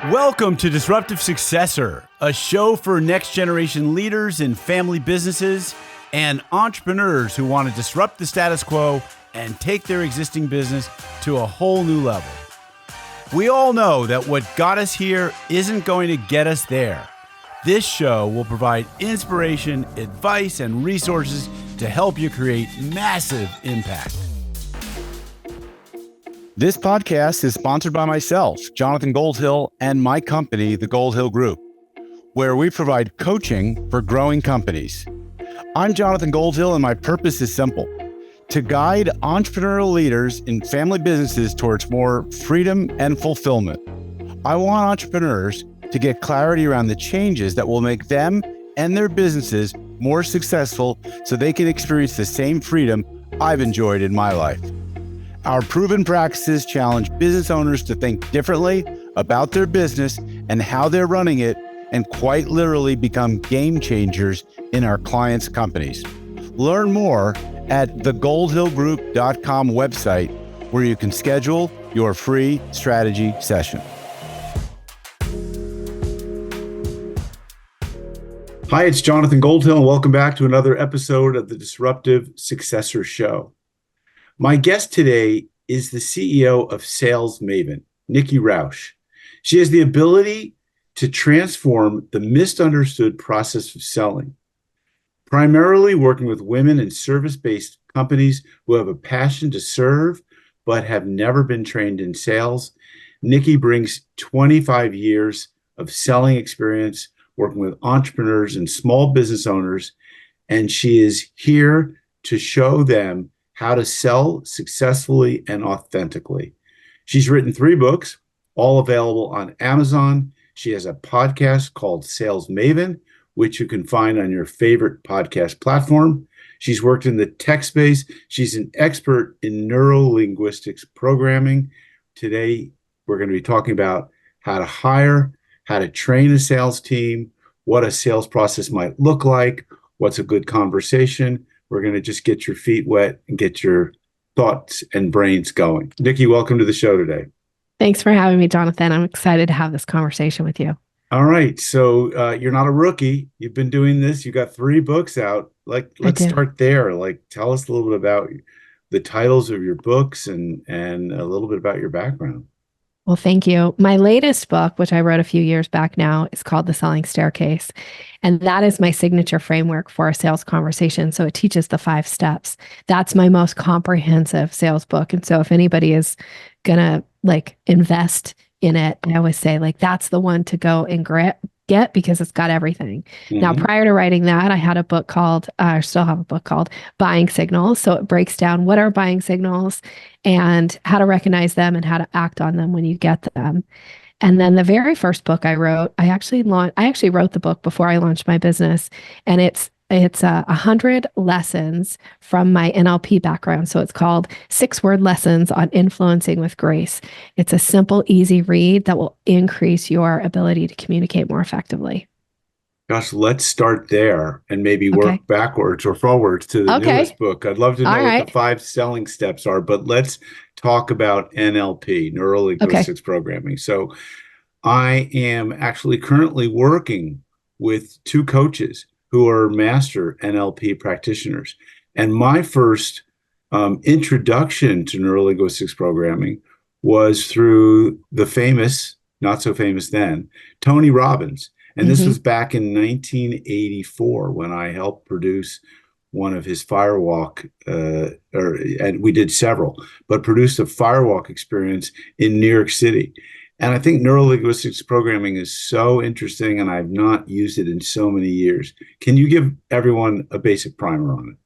Welcome to Disruptive Successor, a show for next generation leaders in family businesses and entrepreneurs who want to disrupt the status quo and take their existing business to a whole new level. We all know that what got us here isn't going to get us there. This show will provide inspiration, advice, and resources to help you create massive impact. This podcast is sponsored by myself, Jonathan Goldhill, and my company, the Goldhill Group, where we provide coaching for growing companies. I'm Jonathan Goldhill, and my purpose is simple: to guide entrepreneurial leaders in family businesses towards more freedom and fulfillment. I want entrepreneurs to get clarity around the changes that will make them and their businesses more successful so they can experience the same freedom I've enjoyed in my life. Our proven practices challenge business owners to think differently about their business and how they're running it, and quite literally become game changers in our clients' companies. Learn more at thegoldhillgroup.com website, where you can schedule your free strategy session. Hi, it's Jonathan Goldhill, and welcome back to another episode of the Disruptive Successor Show. My guest today is the CEO of Sales Maven, Nikki Rausch. She has the ability to transform the misunderstood process of selling, primarily working with women in service-based companies who have a passion to serve but have never been trained in sales. Nikki brings 25 years of selling experience working with entrepreneurs and small business owners, and she is here to show them how to sell successfully and authentically. She's written 3 books, all available on Amazon. She has a podcast called Sales Maven, which you can find on your favorite podcast platform. She's worked in the tech space. She's an expert in Neuro-Linguistic Programming. Today, we're going to be talking about how to hire, how to train a sales team, what a sales process might look like, what's a good conversation. We're going to just get your feet wet and get your thoughts and brains going. Nikki, welcome to the show today. Thanks for having me, Jonathan. I'm excited to have this conversation with you. All right. So you're not a rookie. You've been doing this. You got 3 books out. Let's start there. Tell us a little bit about the titles of your books and a little bit about your background. Well, thank you. My latest book, which I wrote a few years back now, is called The Selling Staircase. And that is my signature framework for a sales conversation. So it teaches the 5 steps. That's my most comprehensive sales book. And so if anybody is going to invest in it, I always say that's the one to go and get, because it's got everything. Mm-hmm. Now, prior to writing that, I had a book called, I still have a book called Buying Signals. So it breaks down what are buying signals and how to recognize them and how to act on them when you get them. And then the very first book I wrote, I actually wrote the book before I launched my business, and it's 100 lessons from my NLP background. So it's called 6-Word Lessons on Influencing with Grace. It's a simple, easy read that will increase your ability to communicate more effectively. Gosh, let's start there and maybe work backwards or forwards to the newest book. I'd love to know what the 5 selling steps are, but let's talk about NLP, Neuro-Linguistic Programming. So I am actually currently working with 2 coaches who are master NLP practitioners. And my first introduction to Neuro-Linguistic Programming was through the famous, not so famous then, Tony Robbins. And this was back in 1984 when I helped produce one of his firewalk, and we did several, but produced a firewalk experience in New York City. And I think Neuro-Linguistic Programming is so interesting, and I've not used it in so many years. Can you give everyone a basic primer on it?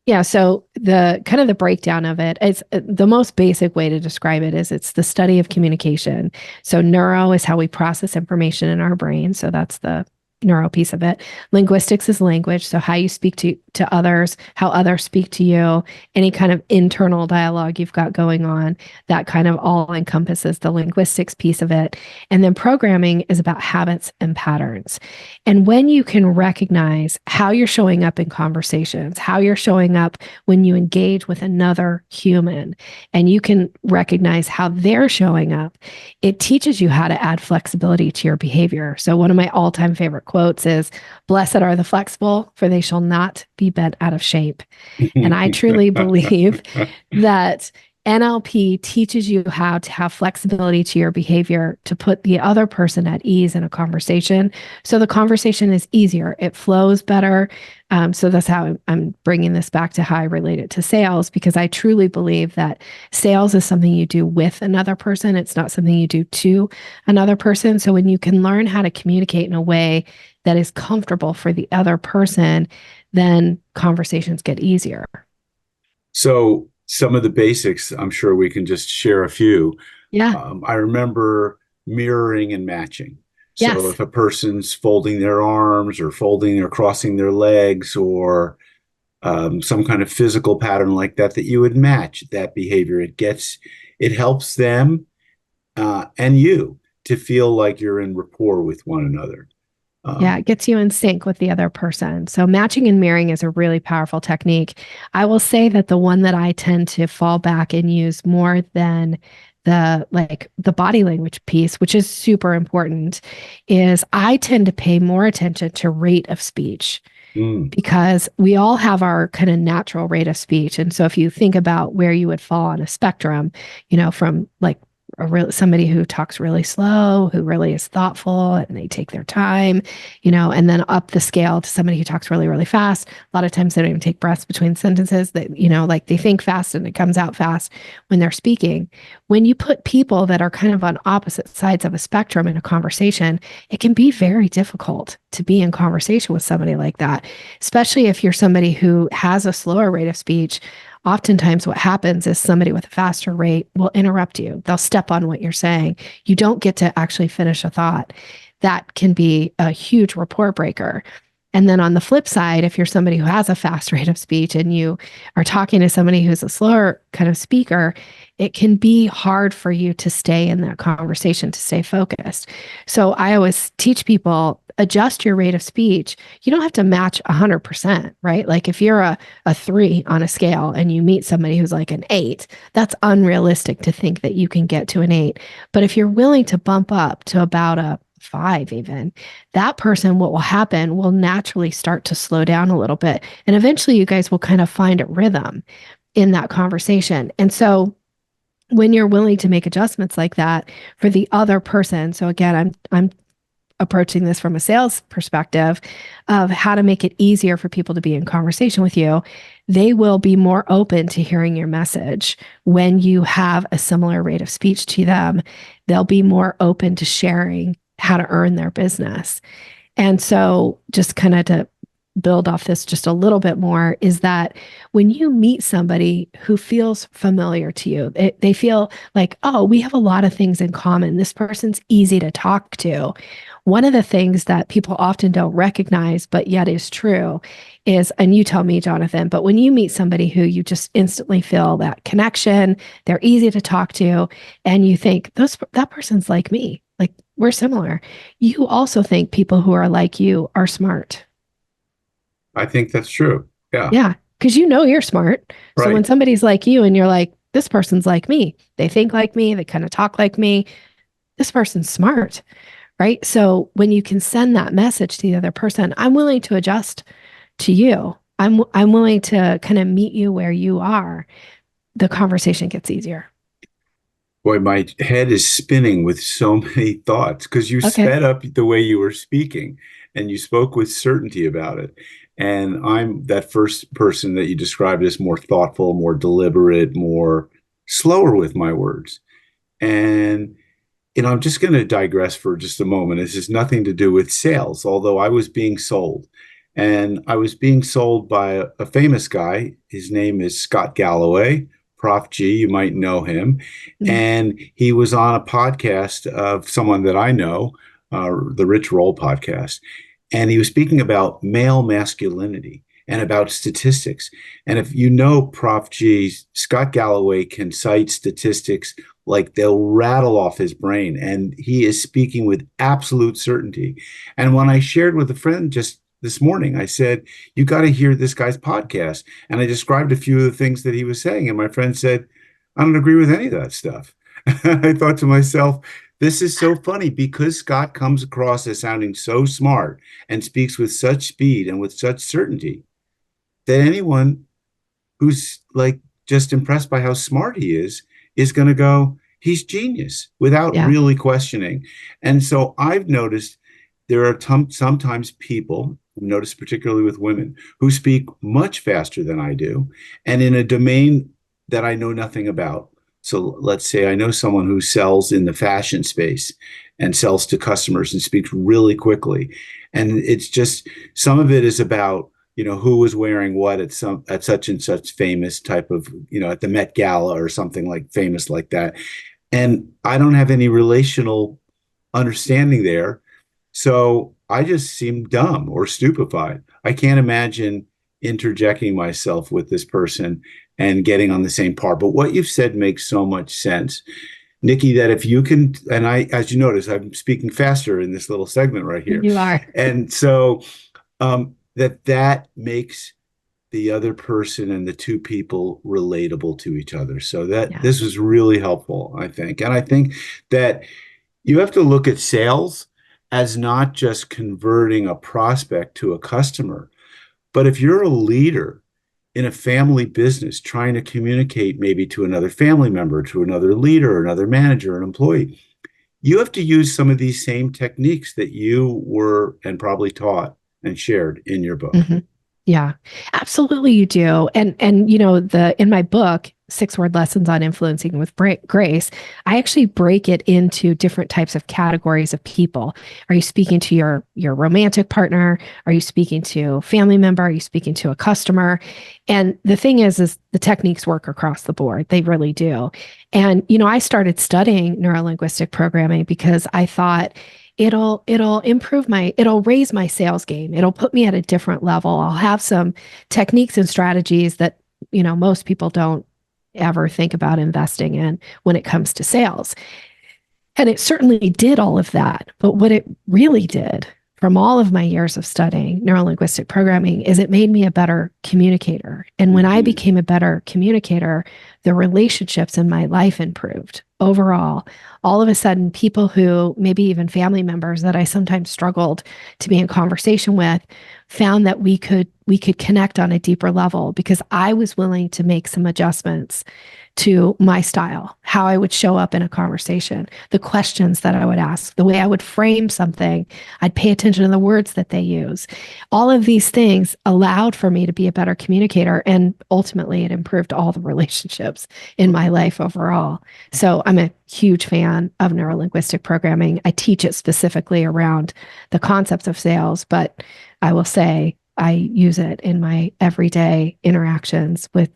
Yeah. So the breakdown of it, it's the most basic way to describe it is it's the study of communication. So neuro is how we process information in our brain. So that's the neuro piece of it. Linguistics is language. So how you speak to others, how others speak to you, any kind of internal dialogue you've got going on, that kind of all encompasses the linguistics piece of it. And then programming is about habits and patterns. And when you can recognize how you're showing up in conversations, how you're showing up when you engage with another human, and you can recognize how they're showing up, it teaches you how to add flexibility to your behavior. So one of my all-time favorite quotes is, "Blessed are the flexible, for they shall not be bent out of shape." And I truly believe that NLP teaches you how to have flexibility to your behavior to put the other person at ease in a conversation. So the conversation is easier, it flows better. So that's how I'm bringing this back to how I relate it to sales, because I truly believe that sales is something you do with another person. It's not something you do to another person. So when you can learn how to communicate in a way that is comfortable for the other person, then conversations get easier. So some of the basics, I'm sure we can just share a few. Yeah. I remember mirroring and matching. So Yes. if a person's folding their arms or folding or crossing their legs, or some kind of physical pattern like that, that you would match that behavior. It helps them and you to feel like you're in rapport with one another. Yeah, it gets you in sync with the other person. So matching and mirroring is a really powerful technique. I will say that the one that I tend to fall back and use more than the body language piece, which is super important, is I tend to pay more attention to rate of speech, because we all have our kind of natural rate of speech. And so if you think about where you would fall on a spectrum, from like somebody who talks really slow, who really is thoughtful and they take their time, and then up the scale to somebody who talks really, really fast. A lot of times they don't even take breaths between sentences, that, like they think fast and it comes out fast when they're speaking. When you put people that are kind of on opposite sides of a spectrum in a conversation, it can be very difficult to be in conversation with somebody like that, especially if you're somebody who has a slower rate of speech. Oftentimes what happens is somebody with a faster rate will interrupt you. They'll step on what you're saying. You don't get to actually finish a thought. That can be a huge rapport breaker. And then on the flip side, if you're somebody who has a fast rate of speech and you are talking to somebody who's a slower kind of speaker, it can be hard for you to stay in that conversation, to stay focused. So I always teach people, adjust your rate of speech. You don't have to match 100%, right? Like if you're a 3 on a scale and you meet somebody who's like an 8, that's unrealistic to think that you can get to an 8. But if you're willing to bump up to about a 5 even, that person, what will happen, will naturally start to slow down a little bit. And eventually you guys will kind of find a rhythm in that conversation. And so when you're willing to make adjustments like that for the other person, so again, I'm approaching this from a sales perspective of how to make it easier for people to be in conversation with you, they will be more open to hearing your message when you have a similar rate of speech to them. They'll be more open to sharing how to earn their business. And so just kind of to build off this just a little bit more, is that when you meet somebody who feels familiar to you, they feel like, oh, we have a lot of things in common. This person's easy to talk to. One of the things that people often don't recognize, but yet is true, is, and you tell me, Jonathan, but when you meet somebody who you just instantly feel that connection, they're easy to talk to, and you think that person's like me, like we're similar, you also think people who are like you are smart. I think that's true. Yeah. Yeah. Because you're smart. So when Right. somebody's like you and you're like, this person's like me, they think like me, they kind of talk like me, this person's smart. Right. So when you can send that message to the other person, I'm willing to adjust to you. I'm willing to kind of meet you where you are. The conversation gets easier. Boy, my head is spinning with so many thoughts because you Okay. sped up the way you were speaking and you spoke with certainty about it. And I'm that first person that you described as more thoughtful, more deliberate, more slower with my words. And, I'm just going to digress for just a moment. This has nothing to do with sales, although I was being sold. And I was being sold by a famous guy. His name is Scott Galloway. Prof G, you might know him. Mm. And he was on a podcast of someone that I know, the Rich Roll podcast. And he was speaking about male masculinity and about statistics. And if you know Prof G, Scott Galloway can cite statistics like they'll rattle off his brain, and he is speaking with absolute certainty. And when I shared with a friend just this morning, I said, you got to hear this guy's podcast. And I described a few of the things that he was saying. And my friend said, I don't agree with any of that stuff. I thought to myself, this is so funny because Scott comes across as sounding so smart and speaks with such speed and with such certainty that anyone who's like just impressed by how smart he is going to go, he's genius without Yeah. really questioning. And so I've noticed there are sometimes people, I've noticed particularly with women, who speak much faster than I do and in a domain that I know nothing about. So let's say I know someone who sells in the fashion space and sells to customers and speaks really quickly. And it's just, some of it is about, who was wearing what at such and such famous type of, at the Met Gala or something like famous like that. And I don't have any relational understanding there. So I just seem dumb or stupefied. I can't imagine interjecting myself with this person and getting on the same par. But what you've said makes so much sense, Nikki, that if you can, and I, as you notice, I'm speaking faster in this little segment right here. You are. And so that makes the other person and the two people relatable to each other. So this was really helpful, I think. And I think that you have to look at sales as not just converting a prospect to a customer, but if you're a leader in a family business trying to communicate maybe to another family member, to another leader, another manager, an employee, you have to use some of these same techniques that you were and probably taught and shared in your book. Mm-hmm. Yeah, absolutely you do. And in my book, 6-Word Lessons on Influencing with Grace, I actually break it into different types of categories of people. Are you speaking to your romantic partner? Are you speaking to a family member? Are you speaking to a customer? And the thing is the techniques work across the board. They really do. And, I started studying neuro-linguistic programming because I thought, it'll raise my sales game. It'll put me at a different level. I'll have some techniques and strategies that, most people don't ever think about investing in when it comes to sales. And it certainly did all of that. But what it really did from all of my years of studying neuro-linguistic programming is it made me a better communicator. And when I became a better communicator, the relationships in my life improved overall. All of a sudden, people who maybe even family members that I sometimes struggled to be in conversation with found that we could connect on a deeper level because I was willing to make some adjustments to my style, how I would show up in a conversation, the questions that I would ask, the way I would frame something. I'd pay attention to the words that they use. All of these things allowed for me to be a better communicator, and ultimately it improved all the relationships in my life overall. So I'm a huge fan of neuro-linguistic programming. I teach it specifically around the concepts of sales, but I will say I use it in my everyday interactions with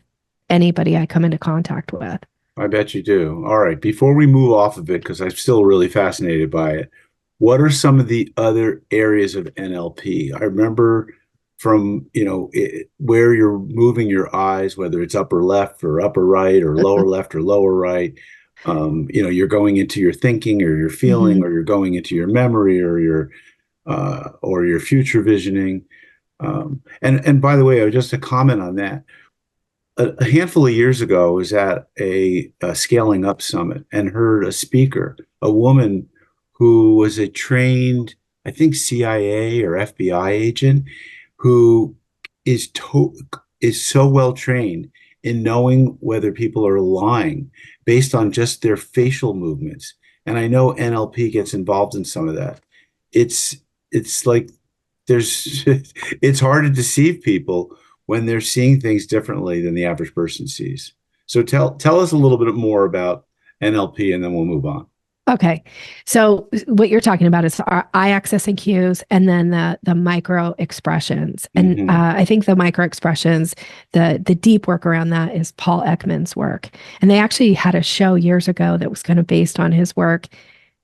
anybody I come into contact with. I bet you do. All right. Before we move off of it, because I'm still really fascinated by it, what are some of the other areas of NLP? I remember from, where you're moving your eyes, whether it's upper left or upper right or lower left or lower right. You're going into your thinking or your feeling, or you're going into your memory or your future visioning. And by the way, just a comment on that. A handful of years ago, I was at a Scaling Up Summit and heard a speaker, a woman who was a trained, I think, CIA or FBI agent, who is so well trained in knowing whether people are lying based on just their facial movements. And I know NLP gets involved in some of that. It's like it's hard to deceive people when they're seeing things differently than the average person sees. So tell us a little bit more about NLP, and then we'll move on. Okay. So what you're talking about is our eye accessing cues and then the micro expressions. And I think the micro expressions, the deep work around that is Paul Ekman's work. And they actually had a show years ago that was kind of based on his work.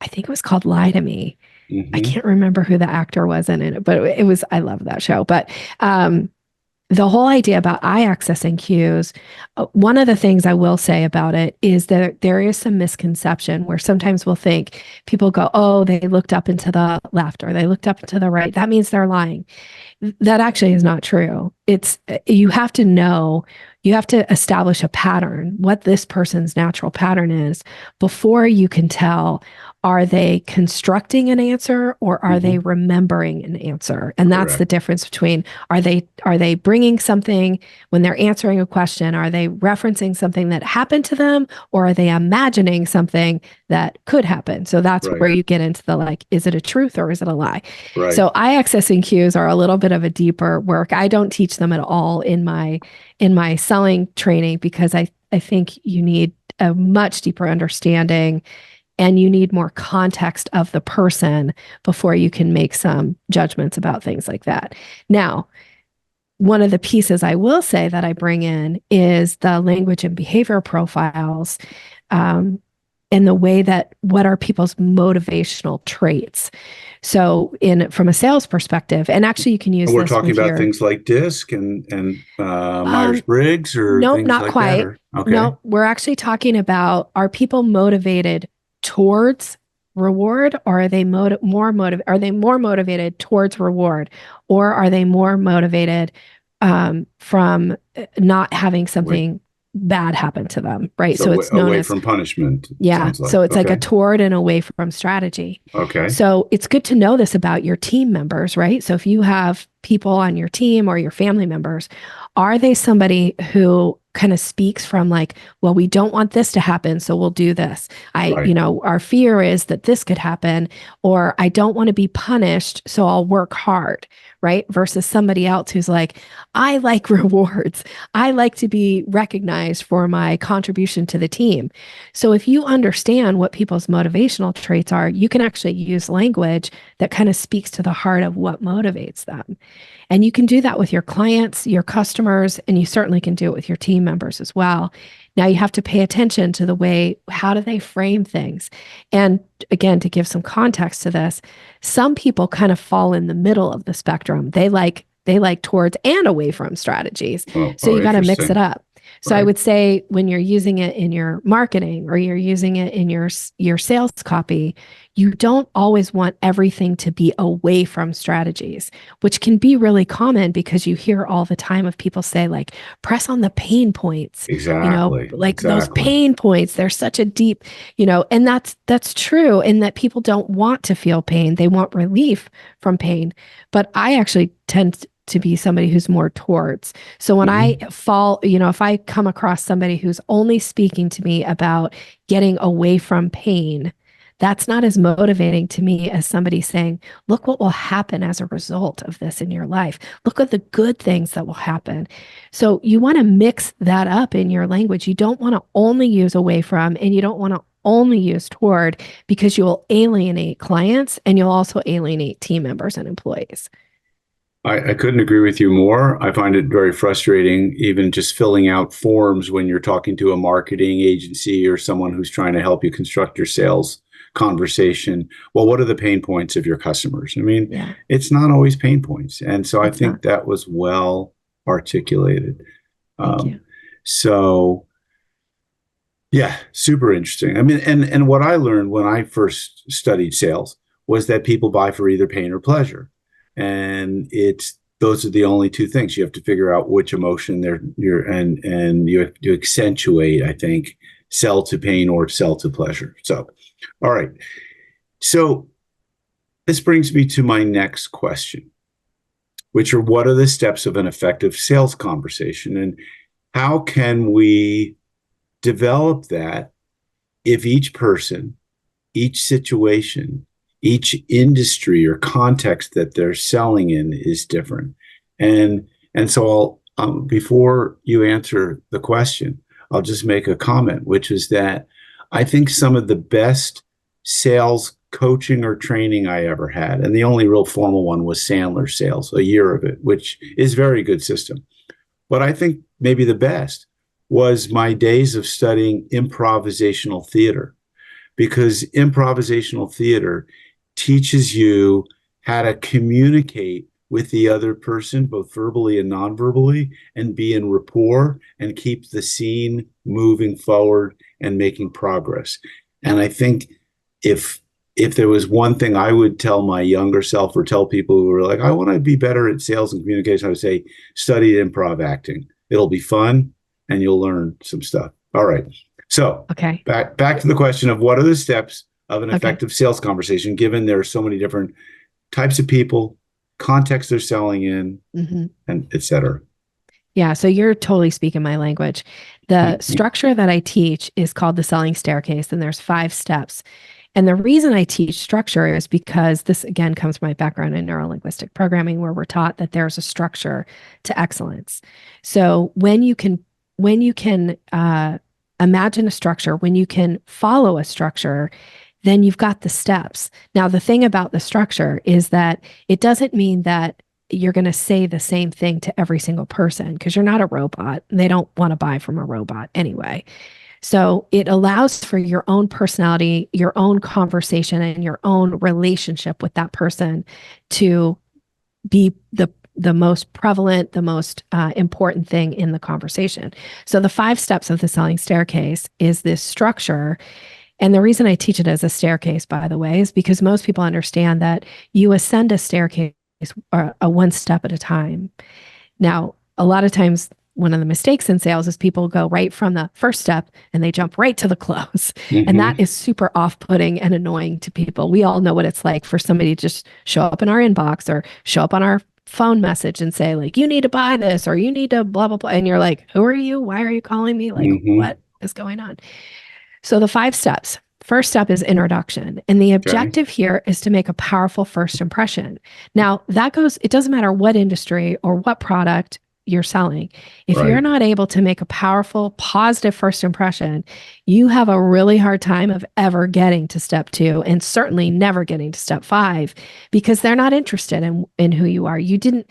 I think it was called Lie to Me. I Mm-hmm. can't remember who the actor was in it, but it was, I love that show. But the whole idea about eye accessing cues, one of the things I will say about it is that there is some misconception where sometimes we'll think people go, oh, they looked up and to the left or they looked up and to the right. That means they're lying. That actually is not true. It's, you have to know, you have to establish a pattern, what this person's natural pattern is before you can tell, are they constructing an answer or are they remembering an answer? And that's Correct. the difference between, are they bringing something when they're answering a question? Are they referencing something that happened to them or are they imagining something that could happen? So that's Right. where you get into the, like, is it a truth or is it a lie? Right. So eye accessing cues are a little bit of a deeper work. I don't teach them at all in my selling training because I think you need a much deeper understanding and you need more context of the person before you can make some judgments about things like that. Now, one of the pieces I will say that I bring in is the language and behavior profiles, and the way that what are people's motivational traits. So, from a sales perspective, and actually you can use We're this talking with about things like DISC and Myers-Briggs or nope, things not like quite. that. Okay. No, we're actually talking about, are people motivated towards reward or are they more motivated towards reward, or are they more motivated from not having something bad happen to them, right? So it's known away as, from punishment. yeah. Sounds like. So it's like a Okay. toward and away from strategy. Okay. So it's good to know this about your team members, right? So if you have people on your team or your family members, are they somebody who kind of speaks from like, well, we don't want this to happen, so we'll do this. Right. Our fear is that this could happen, or I don't want to be punished, so I'll work hard, right? Versus somebody else who's like, I like rewards. I like to be recognized for my contribution to the team. So if you understand what people's motivational traits are, you can actually use language that kind of speaks to the heart of what motivates them. And you can do that with your clients, your customers, and you certainly can do it with your team members as well. Now you have to pay attention to the way, how do they frame things? And again, to give some context to this, some people kind of fall in the middle of the spectrum. They like towards and away from strategies. So you got to mix it up. So I would say when you're using it in your marketing or you're using it in your sales copy, you don't always want everything to be away from strategies, which can be really common because you hear all the time of people say like, press on the pain points. Exactly. Like those pain points, they're such a deep, and that's true in that people don't want to feel pain. They want relief from pain. But I actually tend to be somebody who's more towards. So when I fall, if I come across somebody who's only speaking to me about getting away from pain, that's not as motivating to me as somebody saying, look what will happen as a result of this in your life. Look at the good things that will happen. So you want to mix that up in your language. You don't want to only use away from, and you don't want to only use toward, because you will alienate clients and you'll also alienate team members and employees. I couldn't agree with you more. I find it very frustrating, even just filling out forms when you're talking to a marketing agency or someone who's trying to help you construct your sales conversation. Well, what are the pain points of your customers? I mean, It's not always pain points. And so I think that was well articulated. Thank you. So, yeah, super interesting. I mean, and what I learned when I first studied sales was that people buy for either pain or pleasure. And those are the only two things. You have to figure out which emotion and you have to accentuate, I think, sell to pain or sell to pleasure. So, all right. So this brings me to my next question, which are, what are the steps of an effective sales conversation, and how can we develop that if each person, each situation, each industry or context that they're selling in is different? And so before you answer the question, I'll just make a comment, which is that I think some of the best sales coaching or training I ever had, and the only real formal one was Sandler Sales, a year of it, which is a very good system. But I think maybe the best was my days of studying improvisational theater, because improvisational theater teaches you how to communicate with the other person, both verbally and non-verbally, and be in rapport and keep the scene moving forward and making progress. And I think if there was one thing I would tell my younger self or tell people who are like, I want to be better at sales and communication, I would say, study improv acting. It'll be fun and you'll learn some stuff. All right. So Okay. back to the question of what are the steps of an effective sales conversation, given there are so many different types of people, context they're selling in, and et cetera. Yeah, so you're totally speaking my language. The structure that I teach is called the selling staircase, and there's 5 steps. And the reason I teach structure is because this, again, comes from my background in neuro-linguistic programming, where we're taught that there's a structure to excellence. So when you can imagine a structure, when you can follow a structure, then you've got the steps. Now, the thing about the structure is that it doesn't mean that you're going to say the same thing to every single person, because you're not a robot and they don't want to buy from a robot anyway. So it allows for your own personality, your own conversation, and your own relationship with that person to be the most prevalent, the most important thing in the conversation. So the 5 steps of the selling staircase is this structure. And the reason I teach it as a staircase, by the way, is because most people understand that you ascend a staircase a one step at a time. Now, a lot of times, one of the mistakes in sales is people go right from the first step and they jump right to the close. And that is super off-putting and annoying to people. We all know what it's like for somebody to just show up in our inbox or show up on our phone message and say, like, you need to buy this or you need to blah, blah, blah. And you're like, who are you? Why are you calling me? Like, what is going on? So the 5 steps. First step is introduction. And the objective here is to make a powerful first impression. Now, it doesn't matter what industry or what product you're selling. If you're not able to make a powerful, positive first impression, you have a really hard time of ever getting to step 2 and certainly never getting to step 5, because they're not interested in who you are. You didn't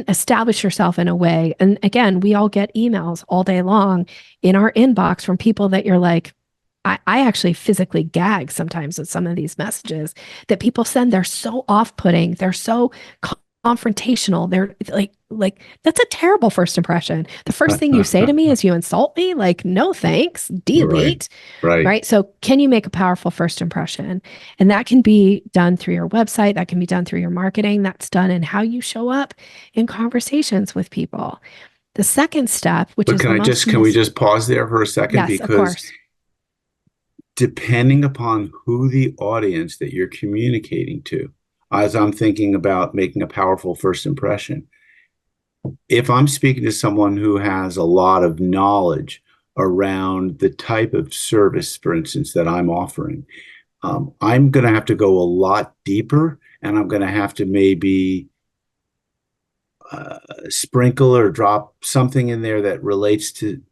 establish yourself in a way. And again, we all get emails all day long in our inbox from people that you're like, I actually physically gag sometimes with some of these messages that people send. They're so off-putting. They're so confrontational. They're like that's a terrible first impression. The first thing you say to me is you insult me. Like, no, thanks. Delete. Right. So can you make a powerful first impression? And that can be done through your website. That can be done through your marketing. That's done in how you show up in conversations with people. The second step, can we just pause there for a second? Yes, because of course. Depending upon who the audience that you're communicating to, as I'm thinking about making a powerful first impression, if I'm speaking to someone who has a lot of knowledge around the type of service, for instance, that I'm offering, I'm going to have to go a lot deeper, and I'm going to have to maybe sprinkle or drop something in there that relates to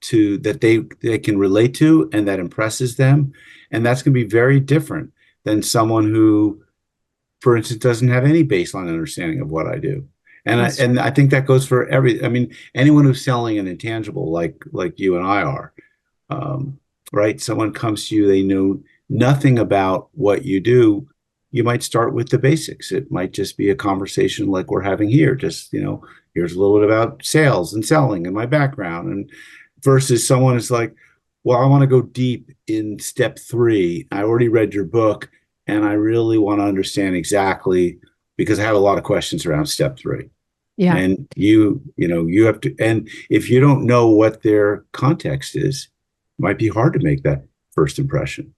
that they can relate to and that impresses them. And that's going to be very different than someone who, for instance, doesn't have any baseline understanding of what I do. And I think that goes for anyone who's selling an intangible like you and I are, right? Someone comes to you, they know nothing about what you do. You might start with the basics. It might just be a conversation like we're having here. Just, here's a little bit about sales and selling and my background, and versus someone is like, well, I want to go deep in step 3. I already read your book and I really want to understand exactly, because I have a lot of questions around step 3. Yeah. And you have to, and if you don't know what their context is, it might be hard to make that first impression.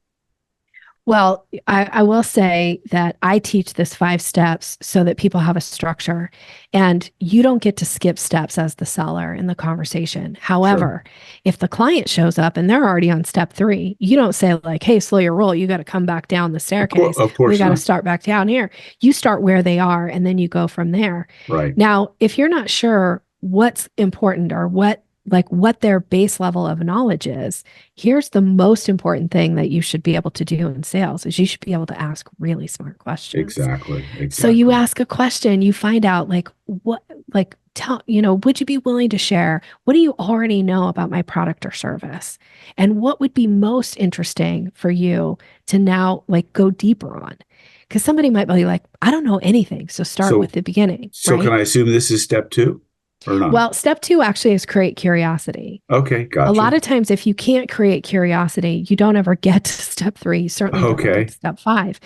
Well, I will say that I teach this 5 steps so that people have a structure, and you don't get to skip steps as the seller in the conversation. However, if the client shows up and they're already on step 3, you don't say like, hey, slow your roll. You got to come back down the staircase. Of course, we got to start back down here. You start where they are and then you go from there. Right. Now, if you're not sure what's important or what their base level of knowledge is, here's the most important thing that you should be able to do in sales is you should be able to ask really smart questions. Exactly. So you ask a question, you find out would you be willing to share? What do you already know about my product or service? And what would be most interesting for you to now go deeper on? Because somebody might be like, I don't know anything. So start with the beginning. So right? can I assume this is step 2 or not? Well, step 2 actually is create curiosity. Okay, gotcha. A lot of times, if you can't create curiosity, you don't ever get to step 3. You certainly don't get to step 5.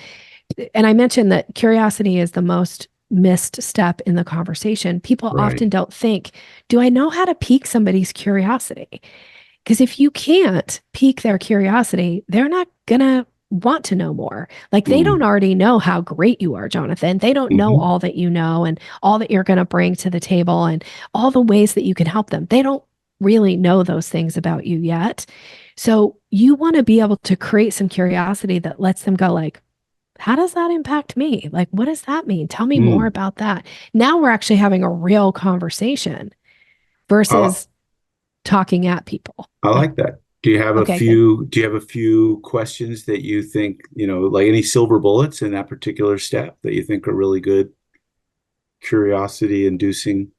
And I mentioned that curiosity is the most missed step in the conversation. People often don't think, do I know how to pique somebody's curiosity? Because if you can't pique their curiosity, they're not going to want to know more. Like they don't already know how great you are, Jonathan. They don't know all that you know and all that you're going to bring to the table and all the ways that you can help them. They don't really know those things about you yet. So you want to be able to create some curiosity that lets them go like, how does that impact me? Like, what does that mean? Tell me more about that. Now we're actually having a real conversation versus talking at people. I like that. Do you have Okay, do you have a few questions that you think, like any silver bullets in that particular step that you think are really good curiosity inducing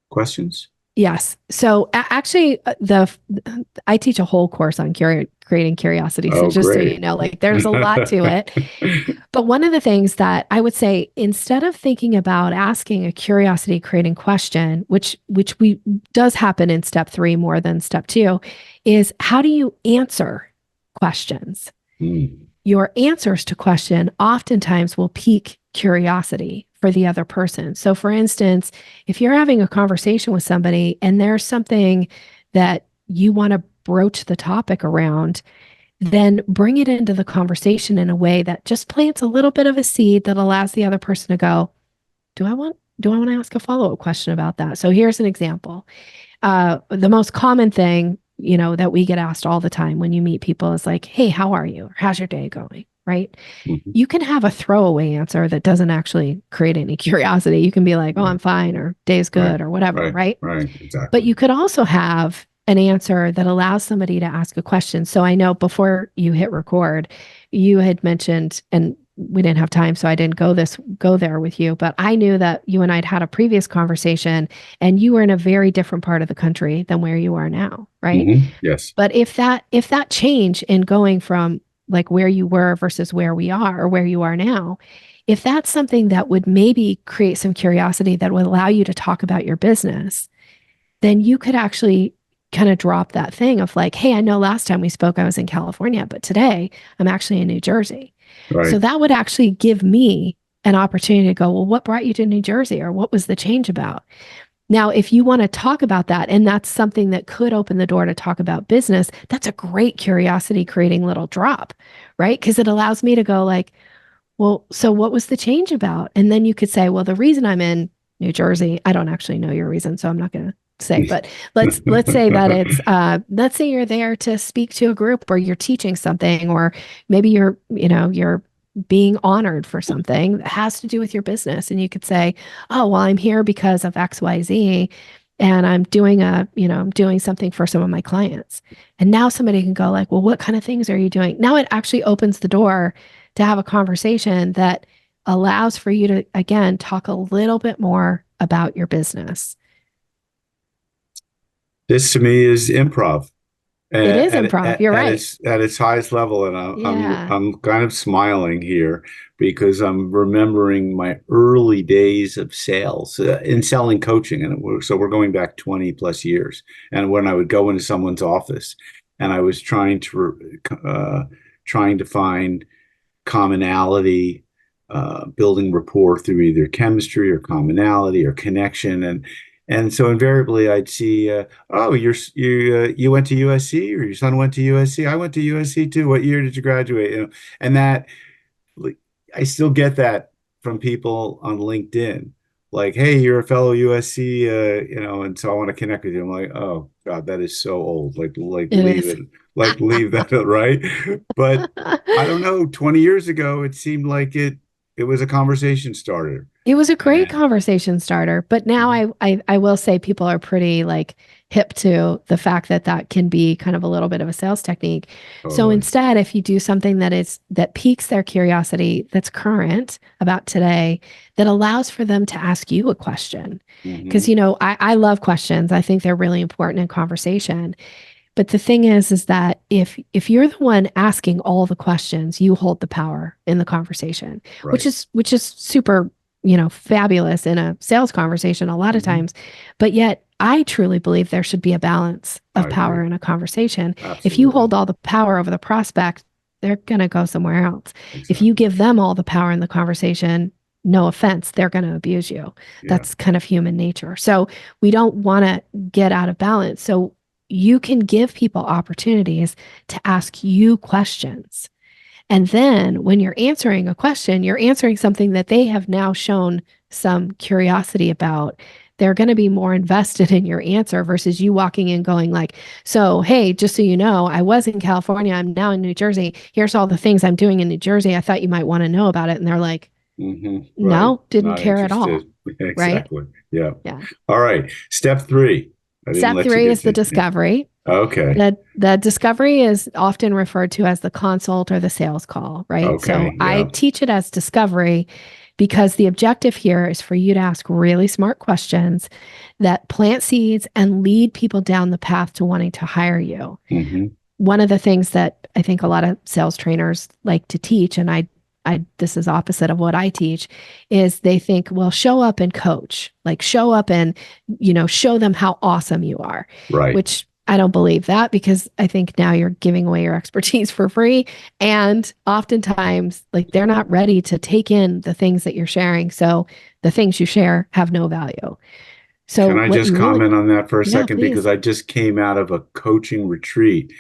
questions? Yes. So actually, I teach a whole course on creating curiosity. So just so you know, like there's a lot to it. But one of the things that I would say, instead of thinking about asking a curiosity creating question, which we does happen in step 3 more than step 2, is how do you answer questions? Your answers to question oftentimes will pique curiosity for the other person. So for instance, if you're having a conversation with somebody and there's something that you want to broach the topic around, then bring it into the conversation in a way that just plants a little bit of a seed that allows the other person to go, do I want to ask a follow-up question about that? So here's an example. The most common thing, that we get asked all the time when you meet people is like, hey, how are you? Or how's your day going? Right? You can have a throwaway answer that doesn't actually create any curiosity. You can be like, oh, I'm fine, or day's good, or whatever, right? Right, exactly. But you could also have an answer that allows somebody to ask a question. So I know before you hit record, you had mentioned, and we didn't have time, so I didn't go there with you, but I knew that you and I'd had a previous conversation and you were in a very different part of the country than where you are now, right? Yes. But if that change in going from like where you were versus where we are or where you are now, if that's something that would maybe create some curiosity that would allow you to talk about your business, then you could actually kind of drop that thing of like, hey, I know last time we spoke, I was in California, but today I'm actually in New Jersey. Right. So that would actually give me an opportunity to go, well, what brought you to New Jersey, or what was the change about? Now, if you want to talk about that, and that's something that could open the door to talk about business, that's a great curiosity creating little drop, right? Because it allows me to go like, well, so what was the change about? And then you could say, well, the reason I'm in New Jersey, I don't actually know your reason, so I'm not going to say, but let's say that it's let's say you're there to speak to a group, or you're teaching something, or maybe you're being honored for something that has to do with your business. And you could say, oh, well, I'm here because of XYZ, and I'm doing doing something for some of my clients. And now somebody can go like, well, what kind of things are you doing? Now it actually opens the door to have a conversation that allows for you to, again, talk a little bit more about your This to me is improv. It is improv. You're right. At its highest level, and I'm kind of smiling here because I'm remembering my early days of sales in selling coaching, and we're going back 20 plus years. And when I would go into someone's office, and I was trying to find commonality, building rapport through either chemistry or commonality or connection, and so invariably I'd see, oh, you went to USC, or your son went to USC. I went to USC too. What year did you graduate? And that, I still get that from people on LinkedIn, like, hey, you're a fellow USC, and so I want to connect with you. I'm like, oh God, that is so old. Like leave it, like leave that, right? But I don't know. 20 years ago, it seemed like it was a conversation starter. It was a great conversation starter, but now I will say people are pretty like hip to the fact that can be kind of a little bit of a sales technique. Totally. So instead, if you do something that piques their curiosity, that's current about today, that allows for them to ask you a question, because I love questions. I think they're really important in conversation. But the thing is that if you're the one asking all the questions, you hold the power in the conversation, Right. which is super, fabulous in a sales conversation a lot of times. But yet I truly believe there should be a balance of power in a conversation. Absolutely. If you hold all the power over the prospect, they're going to go somewhere else. Exactly. If you give them all the power in the conversation, no offense, they're going to abuse you. Yeah. That's kind of human nature. So we don't want to get out of balance. So you can give people opportunities to ask you questions. And then when you're answering a question, you're answering something that they have now shown some curiosity about. They're going to be more invested in your answer versus you walking in going like, so, hey, just so you know, I was in California. I'm now in New Jersey. Here's all the things I'm doing in New Jersey. I thought you might want to know about it. And they're like, no, didn't Not care interested. at all. Exactly. Right? Yeah. Yeah. All right. Step 3. Step 3 is the discovery. Okay. The discovery is often referred to as the consult or the sales call, right? Okay, so I teach it as discovery because the objective here is for you to ask really smart questions that plant seeds and lead people down the path to wanting to hire you. One of the things that I think a lot of sales trainers like to teach, and this is opposite of what I teach, is they think, well, show up and coach, like show up and, show them how awesome you are. Right. Which I don't believe that, because I think now you're giving away your expertise for free. And oftentimes, like, they're not ready to take in the things that you're sharing. So the things you share have no value. So can I just comment on that for a second? Please. Because I just came out of a coaching retreat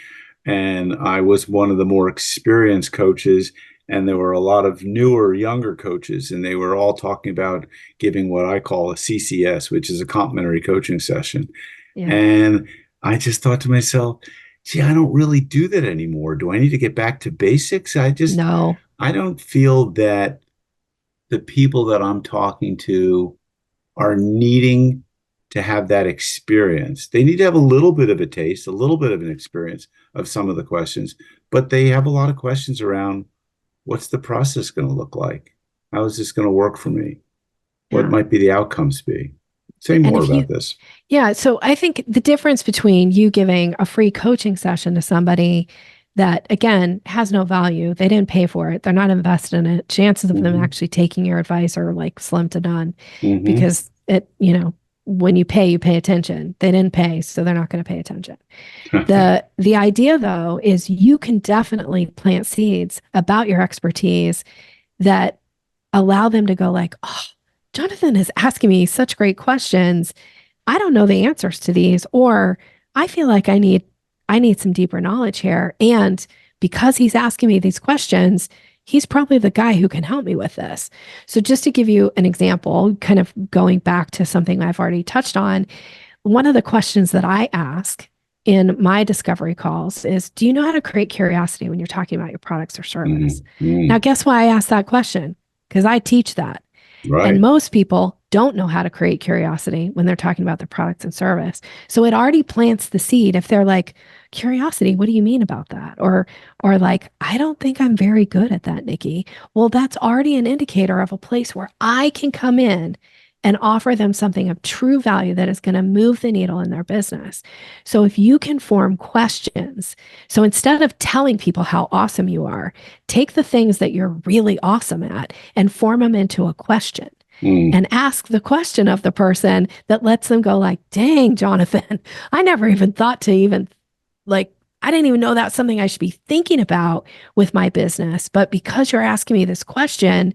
and I was one of the more experienced coaches. And there were a lot of newer, younger coaches, and they were all talking about giving what I call a CCS, which is a complimentary coaching session. Yeah. And I just thought to myself, gee, I don't really do that anymore. Do I need to get back to basics? I don't feel that the people that I'm talking to are needing to have that experience. They need to have a little bit of a taste, a little bit of an experience of some of the questions, but they have a lot of questions around, what's the process going to look like? How is this going to work for me? What might be the outcomes be? Say more about this. Yeah. So I think the difference between you giving a free coaching session to somebody that, again, has no value, they didn't pay for it, they're not invested in it, chances of them actually taking your advice are like slim to none, because when you pay attention. They didn't pay, so they're not going to pay attention. The idea, though, is you can definitely plant seeds about your expertise that allow them to go like, oh, Jonathan is asking me such great questions. I don't know the answers to these, or I feel like I need some deeper knowledge here. And because he's asking me these questions, he's probably the guy who can help me with this. So just to give you an example, kind of going back to something I've already touched on, one of the questions that I ask in my discovery calls is, do you know how to create curiosity when you're talking about your products or service? Now, guess why I ask that question? Because I teach that. Right. And most people don't know how to create curiosity when they're talking about their products and service. So it already plants the seed. If they're like, curiosity, what do you mean about that? Or like, I don't think I'm very good at that, Nikki. Well, that's already an indicator of a place where I can come in and offer them something of true value that is going to move the needle in their business. So if you can form questions, so instead of telling people how awesome you are, take the things that you're really awesome at and form them into a question. And ask the question of the person that lets them go like, dang, Jonathan, I never even thought to even I didn't even know that's something I should be thinking about with my business. But because you're asking me this question,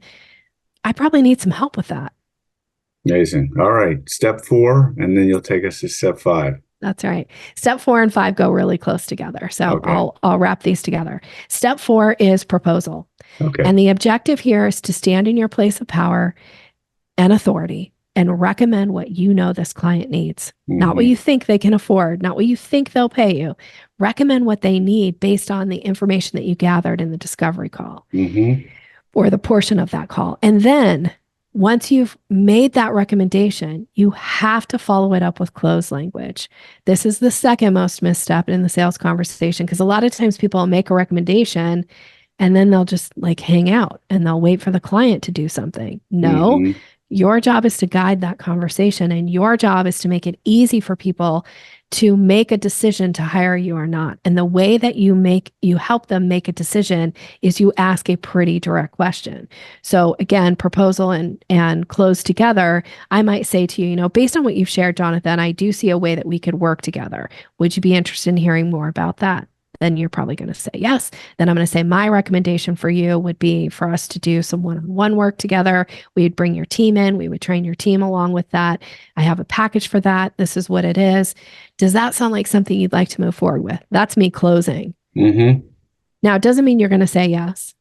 I probably need some help with that. Amazing. All right. Step 4, and then you'll take us to step 5. That's right. Step 4 and 5 go really close together. So I'll wrap these together. Step 4 is proposal. Okay. And the objective here is to stand in your place of power and authority and recommend what you know this client needs, not what you think they can afford, not what you think they'll pay you. Recommend what they need based on the information that you gathered in the discovery call or the portion of that call. And then once you've made that recommendation, you have to follow it up with close language. This is the second most misstep in the sales conversation, because a lot of times people make a recommendation and then they'll just like hang out and they'll wait for the client to do something. No, Your job is to guide that conversation, and your job is to make it easy for people to make a decision to hire you or not. And the way that you help them make a decision is you ask a pretty direct question. So again, proposal and close together, I might say to you, based on what you've shared, Jonathan, I do see a way that we could work together. Would you be interested in hearing more about that? Then you're probably going to say yes. Then I'm going to say my recommendation for you would be for us to do some one-on-one work together. We'd bring your team in. We would train your team along with that. I have a package for that. This is what it is. Does that sound like something you'd like to move forward with? That's me closing. Mm-hmm. Now, it doesn't mean you're going to say yes.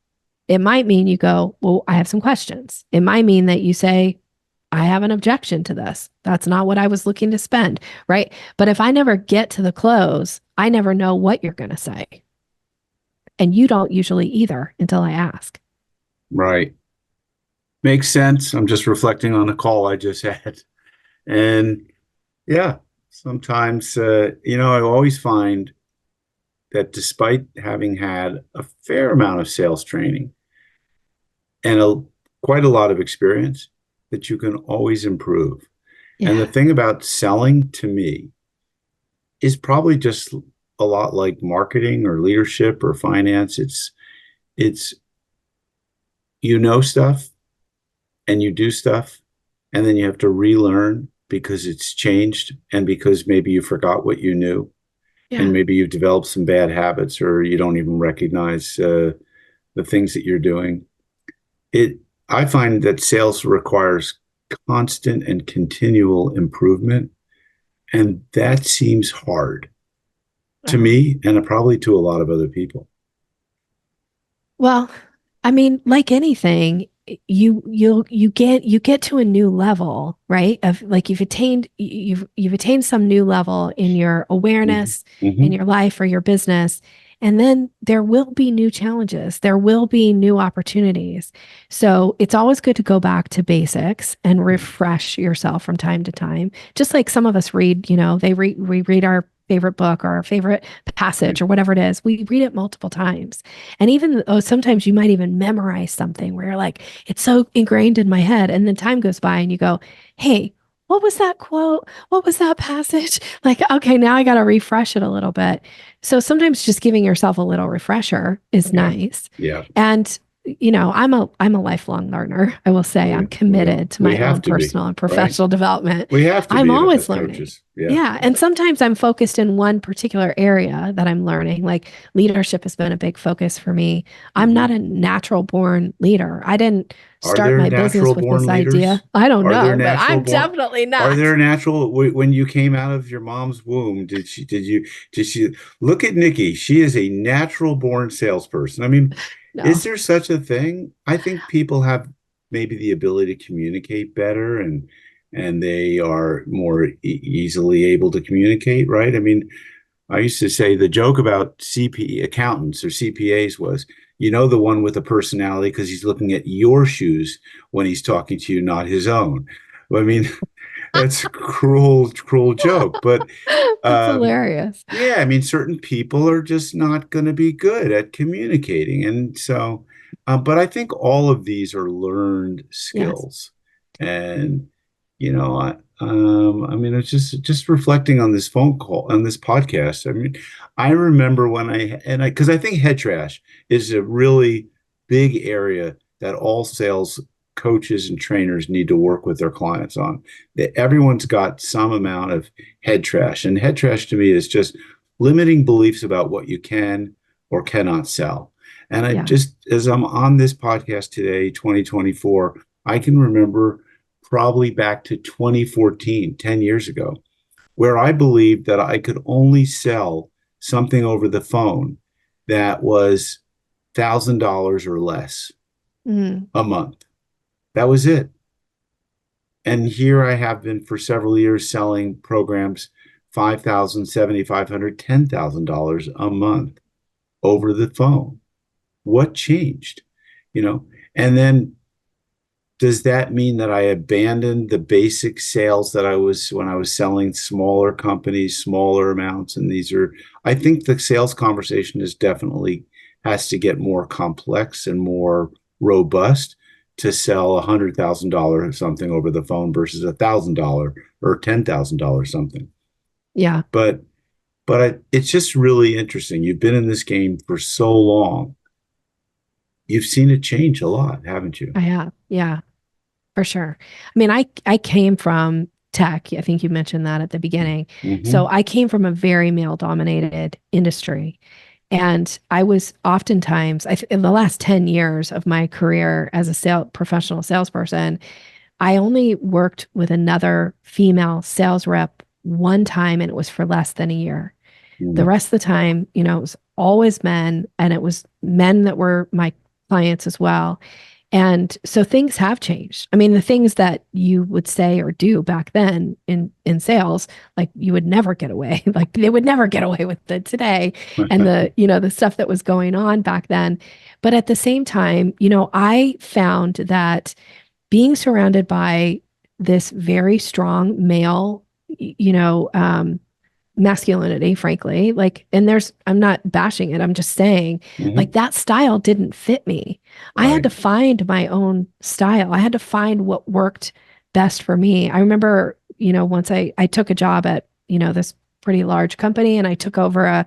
It might mean you go, well, I have some questions. It might mean that you say, I have an objection to this. That's not what I was looking to spend, right? But if I never get to the close, I never know what you're going to say. And you don't usually either until I ask. Right. Makes sense. I'm just reflecting on a call I just had. And yeah, sometimes, I always find that despite having had a fair amount of sales training and quite a lot of experience, that you can always improve. Yeah. And the thing about selling to me is probably just a lot like marketing or leadership or finance. It's stuff and you do stuff, and then you have to relearn because it's changed and because maybe you forgot what you knew. Yeah. And maybe you've developed some bad habits, or you don't even recognize the things that you're doing. I find that sales requires constant and continual improvement, and that seems hard to me and probably to a lot of other people. Well, I mean, like anything, you get to a new level, right? Of like you've attained some new level in your awareness, mm-hmm. in your life or your business. And then there will be new challenges. There will be new opportunities. So it's always good to go back to basics and refresh yourself from time to time. Just like some of us read, we read our favorite book or our favorite passage or whatever it is. We read it multiple times. And even though sometimes you might even memorize something where you're like, it's so ingrained in my head. And then time goes by and you go, hey, what was that quote? What was that passage? Like, okay, now I got to refresh it a little bit. So sometimes just giving yourself a little refresher is nice. Yeah. And I'm a lifelong learner. I will say I'm committed to my own personal and professional development. We have to. I'm always learning. Coaches. Yeah. And sometimes I'm focused in one particular area that I'm learning. Like leadership has been a big focus for me. I'm not a natural born leader. I didn't start my business with this idea. I don't know, but I'm definitely not. Are there natural, when you came out of your mom's womb, did she look at Nikki? She is a natural born salesperson. I mean, no. Is there such a thing? I think people have maybe the ability to communicate better, and they are more easily able to communicate, right? I mean, I used to say the joke about accountants or CPAs was, the one with a personality because he's looking at your shoes when he's talking to you, not his own. I mean, that's a cruel joke, but that's hilarious. Yeah, I mean, certain people are just not going to be good at communicating, and so, but I think all of these are learned skills, and I mean, it's just reflecting on this phone call, on this podcast. I mean, I remember because I think head trash is a really big area that all sales coaches and trainers need to work with their clients on. That everyone's got some amount of head trash, and head trash to me is just limiting beliefs about what you can or cannot sell. And I just, as I'm on this podcast today, 2024, I can remember probably back to 2014, 10 years ago, where I believed that I could only sell something over the phone that was $1,000 or less a month. That was it. And here I have been for several years selling programs $5,000, $7,500, $10,000 a month over the phone. What changed? And then does that mean that I abandoned the basic sales that when I was selling smaller companies, smaller amounts? And I think the sales conversation has to get more complex and more robust to sell $100,000 something over the phone versus $1,000 or $10,000 something. Yeah. But it's just really interesting. You've been in this game for so long. You've seen it change a lot, haven't you? I have. Yeah, for sure. I mean, I came from tech. I think you mentioned that at the beginning. So Mm-hmm. I came from a very male dominated industry. And I was oftentimes, in the last 10 years of my career as a professional salesperson, I only worked with another female sales rep one time, and it was for less than a year. The rest of the time, it was always men, and it was men that were my clients as well. And so things have changed. I mean, the things that you would say or do back then in sales, like you would never get away, like they would never get away with it today. And the stuff that was going on back then. But at the same time, I found that being surrounded by this very strong male, masculinity, frankly, like, and I'm not bashing it. I'm just saying, like, Mm-hmm. that style didn't fit me. I had Right. to find my own style. I had to find what worked best for me. I remember, once I took a job at, this pretty large company, and I took over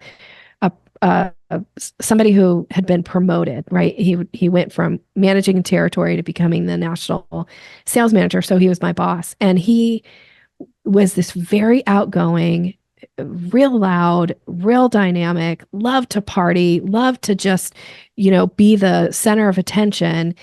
somebody who had been promoted, right? He went from managing a territory to becoming the national sales manager. So he was my boss, and he was this very outgoing, real loud, real dynamic, loved to party, loved to just, be the center of attention.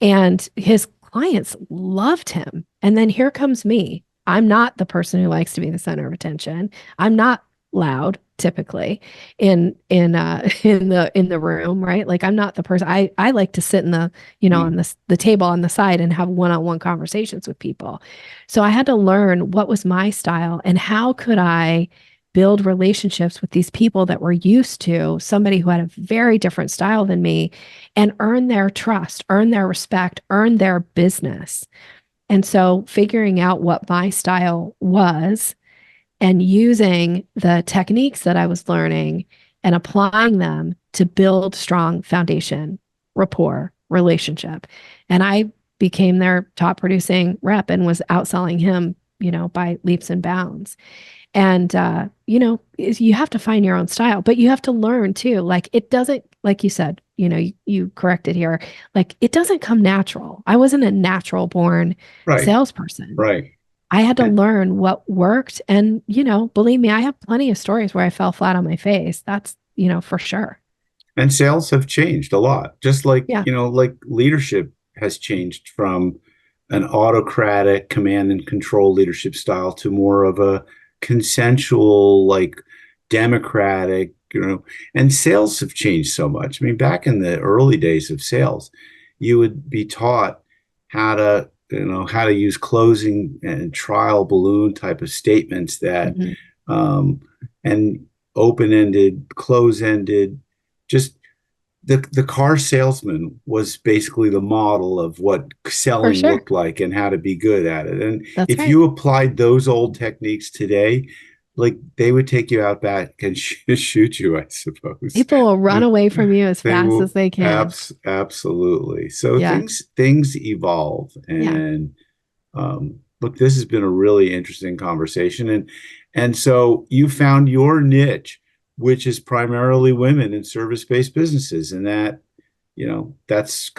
And his clients loved him. And then here comes me. I'm not the person who likes to be the center of attention. I'm not loud typically in the room, right? Like I'm not the person. I like to sit in the, on the table on the side and have one-on-one conversations with people. So I had to learn what was my style and how could I build relationships with these people that were used to somebody who had a very different style than me and earn their trust, earn their respect, earn their business. And so figuring out what my style was and using the techniques that I was learning and applying them to build strong foundation, rapport, relationship. And I became their top producing rep and was outselling him, by leaps and bounds. And, you have to find your own style, but you have to learn too. Like it doesn't, like you said, you corrected here, like it doesn't come natural. I wasn't a natural born Right. salesperson. Right. I had to learn what worked. And, believe me, I have plenty of stories where I fell flat on my face. That's, for sure. And sales have changed a lot, just like, Yeah, like leadership has changed from an autocratic command and control leadership style to more of a consensual, like democratic, and sales have changed so much. I mean, back in the early days of sales, you would be taught how to use closing and trial balloon type of statements that, mhm, and open-ended, close-ended, just the car salesman was basically the model of what for selling sure. looked like and how to be good at it. And That's if right. you applied those old techniques today, like they would take you out back and shoot you, I suppose. People will run away from you as They fast as will they can. absolutely. So Yeah. things evolve, Yeah. and look, this has been a really interesting conversation, and so you found your niche, which is primarily women in service-based businesses, and that's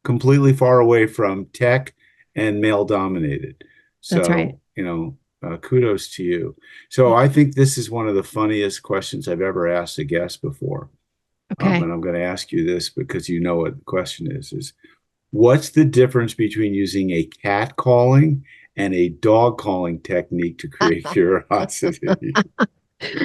completely far away from tech and male dominated. That's right. So, kudos to you. So I think this is one of the funniest questions I've ever asked a guest before. Okay. And I'm going to ask you this because you know what the question is what's the difference between using a cat calling and a dog calling technique to create curiosity?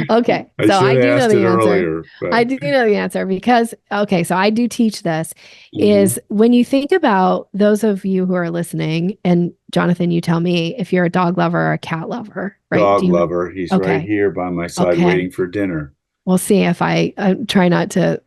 Okay. I So should I have do know asked it the answer. earlier, I but do know the answer because, okay, so I do teach this mhm. is when you think about those of you who are listening, and Jonathan, you tell me if you're a dog lover or a cat lover, right? Dog lover, he's right Okay. here by my side Okay. waiting for dinner. We'll see if I try not to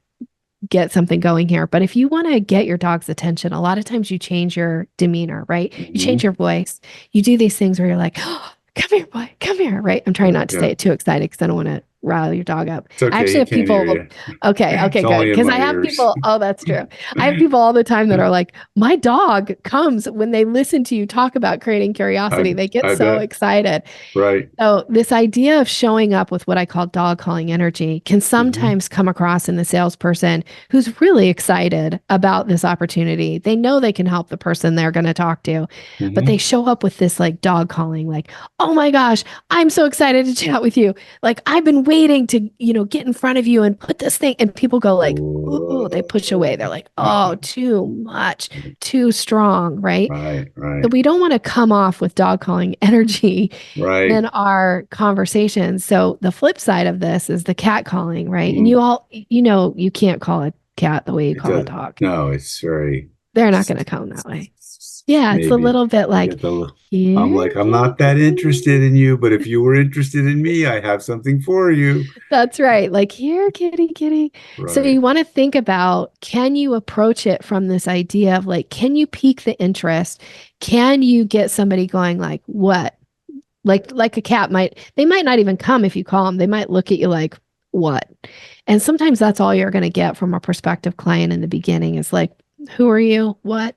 get something going here. But if you want to get your dog's attention, a lot of times you change your demeanor, right? You change Hmm. your voice. You do these things where you're like, oh, come here, boy, come here, right? I'm trying not to Yeah. say it too excited because I don't want to rile your dog up. It's okay. I actually You have can't hear people. you. Okay, It's good. only in Because my I have ears. people. Oh, that's true. I have people all the time that are like, my dog comes when they listen to you talk about creating curiosity. They get I so bet. excited. Right. So this idea of showing up with what I call dog calling energy can Mm-hmm. sometimes come across in the salesperson who's really excited about this opportunity. They know they can help the person they're going to talk to, but they Mm-hmm. show up with this like dog calling, like, oh my gosh, I'm so excited to chat with you. Like I've been waiting to, get in front of you and put this thing. And people go like, ooh, they push away. They're like, oh, too much, too strong, right? Right. So Right. we don't want to come off with dog calling energy Right. in our conversations. So the flip side of this is the cat calling, right? And Mm. you can't call a cat the way you It call a does. dog. No, it's very They're not going to come that way. Yeah, it's a maybe little bit you like, get the. I'm here, like, I'm kitty, not that interested kitty. in you, but if you were interested in me, I have something for you. That's right. Like, here, kitty, kitty. So Right. you want to think about, can you approach it from this idea of like, can you pique the interest? Can you get somebody going like, what? Like a cat they might not even come if you call them. They might look at you like, what? And sometimes that's all you're going to get from a prospective client in the beginning is like, who are you? What?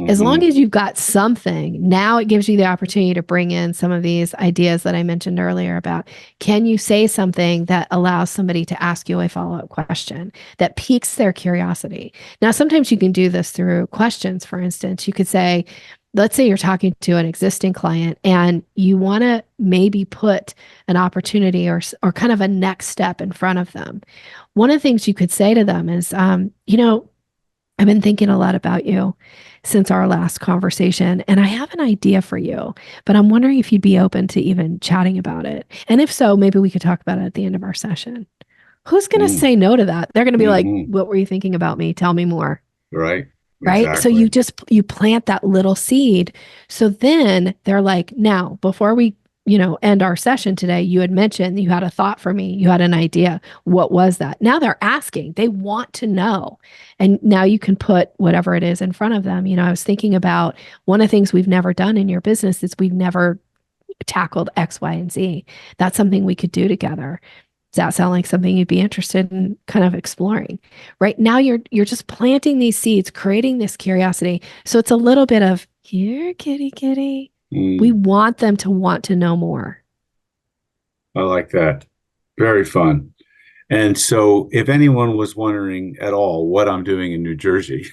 As long Mm-hmm. as you've got something, now it gives you the opportunity to bring in some of these ideas that I mentioned earlier about, can you say something that allows somebody to ask you a follow-up question that piques their curiosity? Now, sometimes you can do this through questions. For instance, you could say, let's say you're talking to an existing client and you want to maybe put an opportunity or kind of a next step in front of them. One of the things you could say to them is, I've been thinking a lot about you since our last conversation, and I have an idea for you, but I'm wondering if you'd be open to even chatting about it. And if so, maybe we could talk about it at the end of our session. Who's going to Mm. say no to that? They're going to be like, Mm-hmm. what were you thinking about me? Tell me more. Right. Right. So Exactly. you plant that little seed. So then they're like, now, before we, end our session today, you had mentioned you had a thought for me. You had an idea. What was that? Now they're asking, they want to know. And now you can put whatever it is in front of them. I was thinking about one of the things we've never done in your business is we've never tackled X, Y, and Z. That's something we could do together. Does that sound like something you'd be interested in kind of exploring? Right now you're just planting these seeds, creating this curiosity. So it's a little bit of here, kitty, kitty. We Mm. want them to want to know more. I like that. Very fun. And so, if anyone was wondering at all what I'm doing in New Jersey,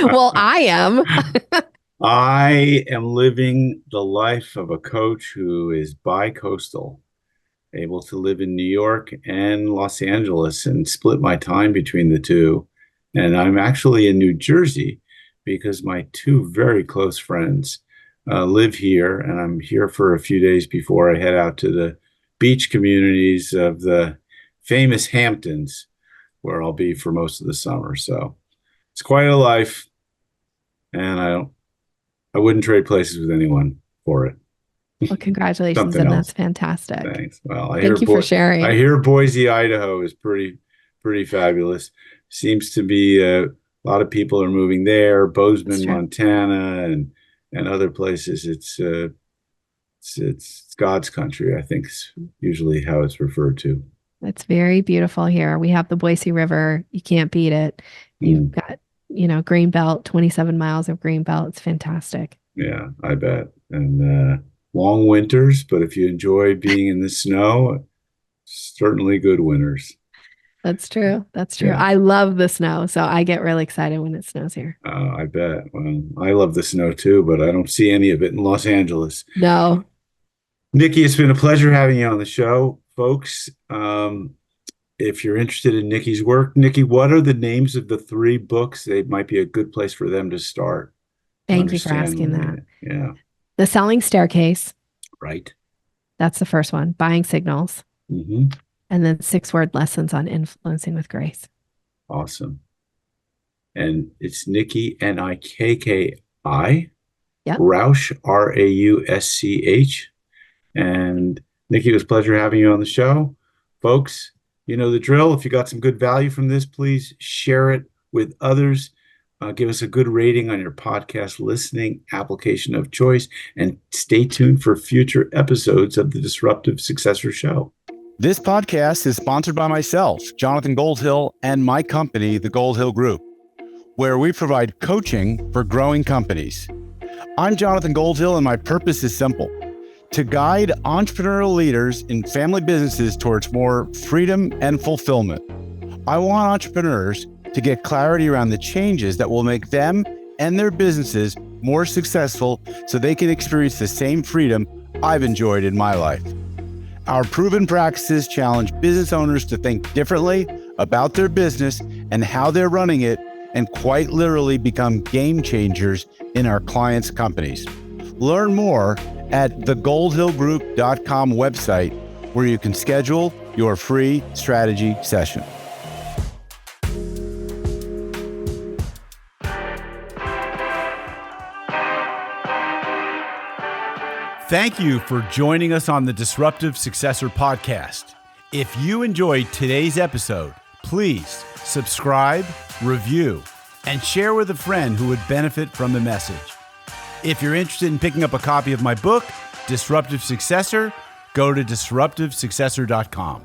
Well, I am. I am living the life of a coach who is bi-coastal, able to live in New York and Los Angeles and split my time between the two. And I'm actually in New Jersey because my two very close friends live here, and I'm here for a few days before I head out to the beach communities of the famous Hamptons, where I'll be for most of the summer. So it's quite a life, and I wouldn't trade places with anyone for it. Well, congratulations, Something and that's else. fantastic. Thanks. Well, Thank you for I sharing. hear Boise, Idaho is pretty fabulous. Seems to be a lot of people are moving there. That's Bozeman, true. Montana, and other places. It's God's country, I think is usually how it's referred to. It's very beautiful here. We have the Boise River. You can't beat it. You've Mm, got, green belt, 27 miles of green belt. It's fantastic. yeah, I bet. And long winters, but if you enjoy being in the snow, certainly good winters. That's true. That's true. Yeah. I love the snow, so I get really excited when it snows here. I bet. Well, I love the snow too, but I don't see any of it in Los Angeles. No, Nikki, it's been a pleasure having you on the show, folks. If you're interested in Nikki's work, Nikki, what are the names of the three books? They might be a good place for them to start to thank you for understand. asking that. Yeah, The Selling Staircase, right. that's the first one, Buying Signals, Hmm. and then 6 word lessons on influencing with grace. Awesome. And it's Nikki, Nikki, Yep. Rausch, Rausch. And Nikki, it was a pleasure having you on the show. Folks, you know the drill. If you got some good value from this, please share it with others. Give us a good rating on your podcast listening application of choice, and stay tuned for future episodes of the Disruptive Successor Show. This podcast is sponsored by myself, Jonathan Goldhill, and my company, the Goldhill Group, where we provide coaching for growing companies. I'm Jonathan Goldhill, and my purpose is simple: to guide entrepreneurial leaders in family businesses towards more freedom and fulfillment. I want entrepreneurs to get clarity around the changes that will make them and their businesses more successful so they can experience the same freedom I've enjoyed in my life. Our proven practices challenge business owners to think differently about their business and how they're running it, and quite literally become game changers in our clients' companies. Learn more at thegoldhillgroup.com website, where you can schedule your free strategy session. Thank you for joining us on the Disruptive Successor Podcast. If you enjoyed today's episode, please subscribe, review, and share with a friend who would benefit from the message. If you're interested in picking up a copy of my book, Disruptive Successor, go to disruptivesuccessor.com.